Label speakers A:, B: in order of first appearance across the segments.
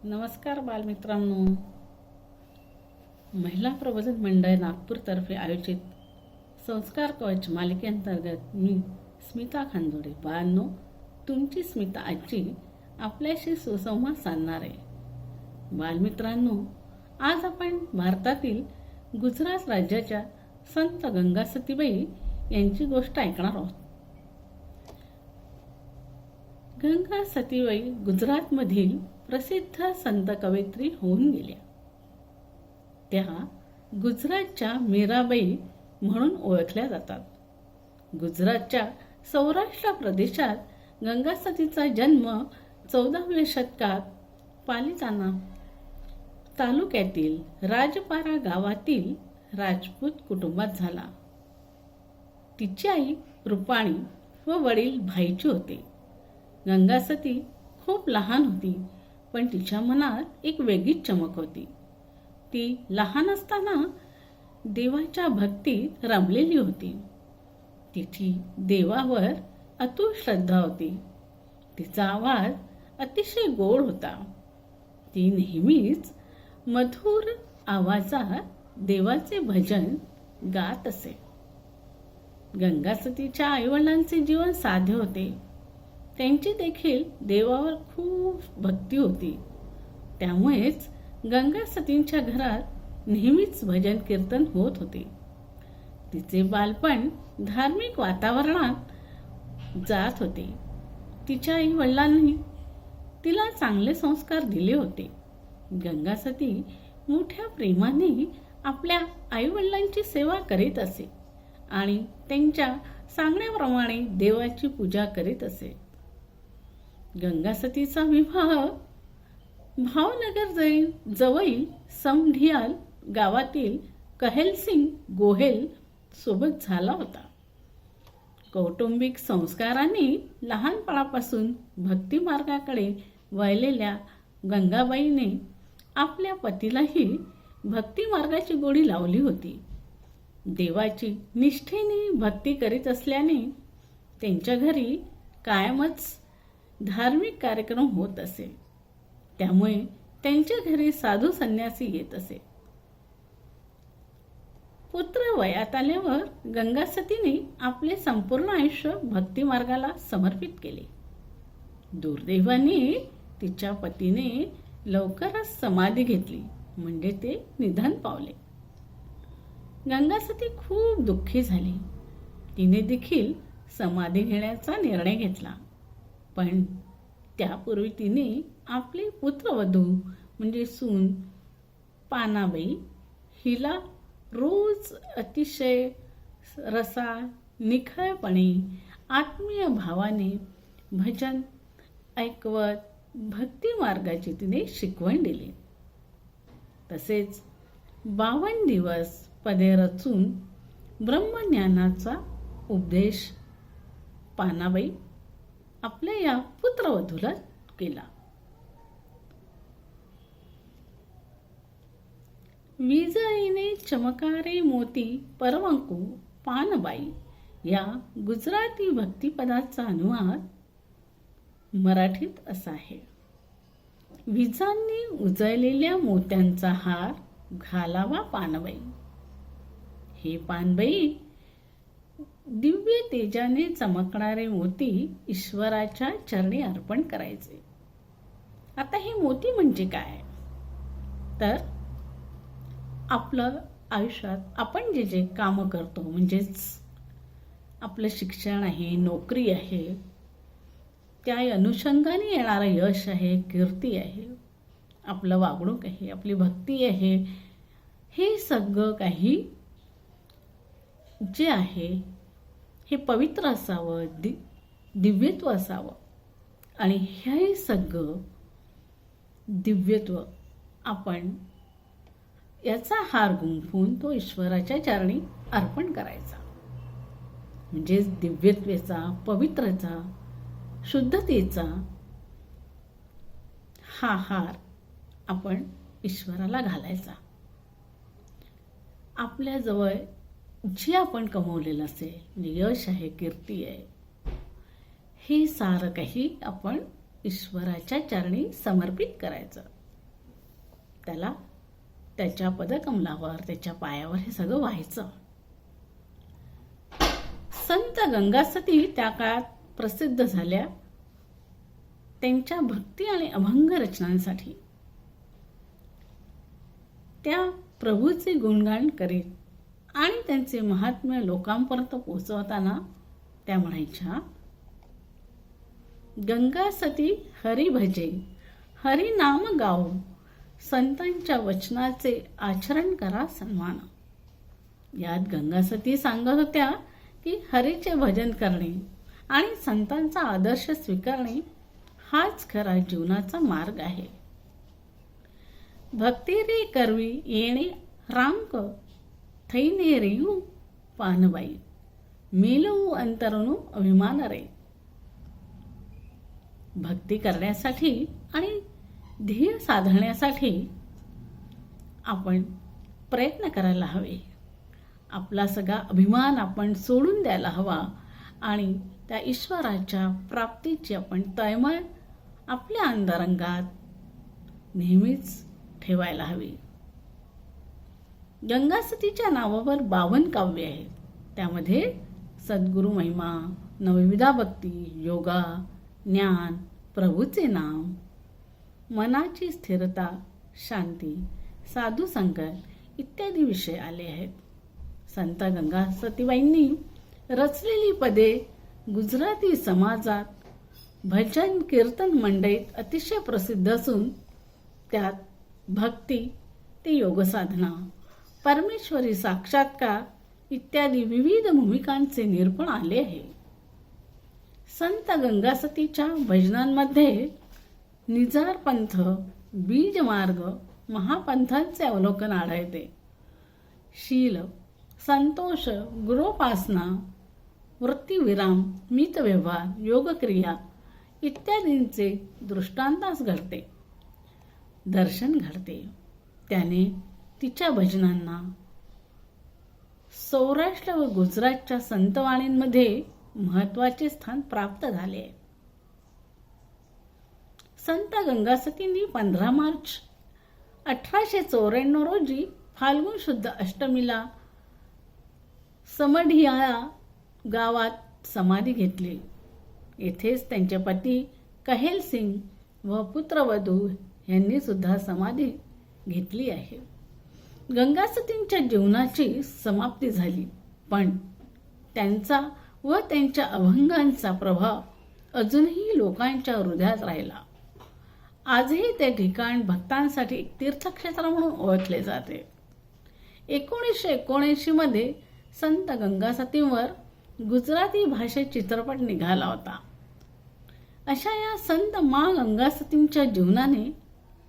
A: नमस्कार बालमित्रांनो. महिला प्रबोधन मंडळ नागपूरतर्फे आयोजित संस्कार कवच मालिकेअंतर्गत मी स्मिता खांदोडे बाळांनो, तुमची स्मिता आजी आपल्याशी सुसंवाद साधणार आहे. बालमित्रांनो, आज आपण भारतातील गुजरात राज्याच्या संत गंगा सतीबाई यांची गोष्ट ऐकणार आहोत. गंगा सतीबाई गुजरातमधील प्रसिद्ध संत कवयित्री होऊन गेल्या. त्या गुजरातच्या मीराबाई म्हणून ओळखल्या जातात. गुजरातच्या सौराष्ट्र प्रदेशात गंगा सतीचा जन्म 14व्या शतकात पालिताना तालुक्यातील राजपारा गावातील राजपूत कुटुंबात झाला. तिची आई रुपाणी व वडील भाईची होते. गंगा सती खूप लहान होती, पण तिच्या मनात एक वेगळीच चमक होती. ती लहान असताना देवाच्या भक्तीत रमलेली होती. तिची देवावर अतुल श्रद्धा होती. तिचा आवाज अतिशय गोड होता. ती नेहमीच मधुर आवाजात देवाचे भजन गात असे. गंगा सतीच्या आईवडिलांचे जीवन साधे होते. त्यांची देखील देवावर खूप भक्ती होती. त्यामुळेच गंगा सतींच्या घरात नेहमीच भजन कीर्तन होत होते. तिचे बालपण धार्मिक वातावरणात जात होते. तिच्या आई वडिलांनी तिला चांगले संस्कार दिले होते. गंगा सती मोठ्या प्रेमाने आपल्या आई वडिलांची सेवा करीत असे आणि त्यांच्या सांगण्याप्रमाणे देवाची पूजा करीत असे. गंगा सतीचा विवाह भावनगर जवळील समढियाल गावातील कहेलसिंग गोहेल सोबत झाला होता. कौटुंबिक संस्कारांनी लहानपणापासून भक्ती मार्गाकडे वळलेल्या गंगाबाईने आपल्या पतीलाही भक्ती मार्गाची गोडी लावली होती. देवाची निष्ठेने भक्ती करीत असल्याने त्यांच्या घरी कायमच धार्मिक कार्यक्रम होत असे. त्यामुळे त्यांच्या घरी साधू संन्यासी येत असे. पुत्र वयात आल्यावर गंगा सतीने आपले संपूर्ण आयुष्य भक्ती मार्गाला समर्पित केले. दुर्दैवाने तिच्या पतीने लवकरच समाधी घेतली, म्हणजे ते निधन पावले. गंगा सती खूप दुःखी झाली. तिने देखील समाधी घेण्याचा निर्णय घेतला. पण त्यापूर्वी तिने आपली पुत्रवधू म्हणजे सून पानाबाई हिला रोज अतिशय निखळपणे आत्मीय भावाने भजन ऐकवत भक्ती मार्गाची तिने शिकवण दिली. तसेच 52 दिवस पदे रचून ब्रह्मज्ञानाचा उपदेश पानाबाई आपल्या या पुत्रवधूला केला. विजळीने चमकारे मोती परमंकु पानबाई या गुजराती भक्तिपदाचा अनुवाद मराठीत असा आहे. विजांनी उजळलेल्या मोत्यांचा हार घालावा पानबाई. हे पानबाई, दिव्य तेजाने चमकणारे मोती ईश्वराच्या चरणी अर्पण करायचे. आता हे मोती म्हणजे काय? तर आपलं आयुष्यात आपण जे जे कामं करतो, म्हणजेच आपलं शिक्षण आहे, नोकरी आहे, त्या अनुषंगाने येणारं यश आहे, कीर्ती आहे, आपलं वागणूक आहे, आपली भक्ती आहे, हे सगळं काही जे आहे हे पवित्र असावं, दिव्यत्व असावं. आणि हे सगळं दिव्यत्व आपण याचा हार गुंफून तो ईश्वराच्या चरणी अर्पण करायचा. म्हणजेच दिव्यत्वेचा, पवित्रचा, शुद्धतेचा हा हार आपण ईश्वराला घालायचा. आपल्याजवळ जे आपण कमवलेलं असेल, म्हणजे यश आहे, कीर्ती आहे, हे सारं काही आपण ईश्वराच्या चरणी समर्पित करायचं. त्याला त्याच्या पदकमलावर, त्याच्या पायावर हे सगळं व्हायचं. संत गंगासती त्या काळात प्रसिद्ध झाल्या त्यांच्या भक्ती आणि अभंग रचनांसाठी. त्या प्रभूचे गुणगान करीत आणि त्यांचे महात्म्य लोकांपर्यंत पोहोचवताना त्या म्हणायच्या, गंगासती हरी भजे, हरी नाम गाओ, संतांच्या वचनाचे आचरण करा सन्मान. यात गंगासती सांगत होत्या की हरीचे भजन करणे आणि संतांचा आदर्श स्वीकारणे हाच खरा जीवनाचा मार्ग आहे. भक्ती रे करवी येणे रामक, थैने रेऊ पानबाई, मेलवू अंतरणू अभिमान रे. भक्ती करण्यासाठी आणि ध्येय साधण्यासाठी आपण प्रयत्न करायला हवे. आपला सगळा अभिमान आपण सोडून द्यायला हवा आणि त्या ईश्वराच्या प्राप्तीची आपण तळमळ आपल्या अंतरंगात नेहमीच ठेवायला हवी. गंगासतीच्या नावावर 52 काव्य आहेत. त्यामध्ये सद्गुरु महिमा, नवविधा भक्ती, योगा, ज्ञान, प्रभूचे नाम, मनाची स्थिरता, शांती, साधू संगत इत्यादी विषय आले आहेत. संत गंगासतीबाईंनी रचलेली पदे गुजराती समाजात भजन कीर्तन मंडळीत अतिशय प्रसिद्ध असून त्यात भक्ती ते योगसाधना, परमेश्वरी साक्षात्कार इत्यादी विविध भूमिकांचे निरूपण आले आहे. संत गंगासतीच्या भजनांमध्ये निजार पंथ, बीज मार्ग, महापंथांचे अवलोकन आढळते. शील, संतोष, गुरोपासना, वृत्तीविराम, मितव्यवहार, योगक्रिया इत्यादींचे दृष्टांतास घडते, दर्शन घडते. त्याने तिच्या भजनांना सौराष्ट्र व गुजरातच्या संतवाणींमध्ये महत्त्वाचे स्थान प्राप्त झाले. संत गंगासतींनी 15 मार्च 1894 रोजी फाल्गुन शुद्ध अष्टमीला समढियाळा गावात समाधी घेतली. येथेच त्यांचे पती कहेल सिंग व पुत्रवधू यांनी सुद्धा समाधी घेतली आहे. गंगासतींच्या जीवनाची समाप्ती झाली, पण त्यांचा व त्यांच्या अभंगांचा प्रभाव अजूनही लोकांच्या हृदयात राहिला. आजही ते ठिकाण भक्तांसाठी एक तीर्थक्षेत्र म्हणून ओळखले जाते. 1979 मध्ये संत गंगासतींवर गुजराती भाषेत चित्रपट निघाला होता. अशा या संत मा गंगासतींच्या जीवनाने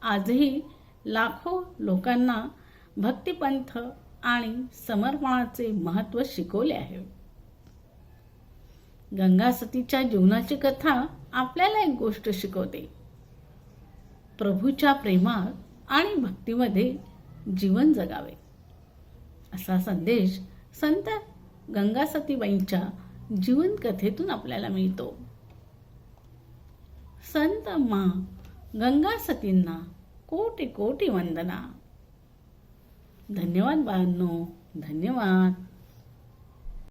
A: आजही लाखो लोकांना भक्तिपंथ आणि समर्पणाचे महत्त्व शिकवले आहे. गंगासतीच्या जीवनाची कथा आपल्याला एक गोष्ट शिकवते. प्रभूच्या प्रेमात आणि भक्तीमध्ये जीवन जगावे, असा संदेश संत गंगासतीबाईंच्या जीवन कथेतून आपल्याला मिळतो. संत मा गंगासतींना कोटी कोटी वंदना. धन्यवाद बाळांनो, धन्यवाद.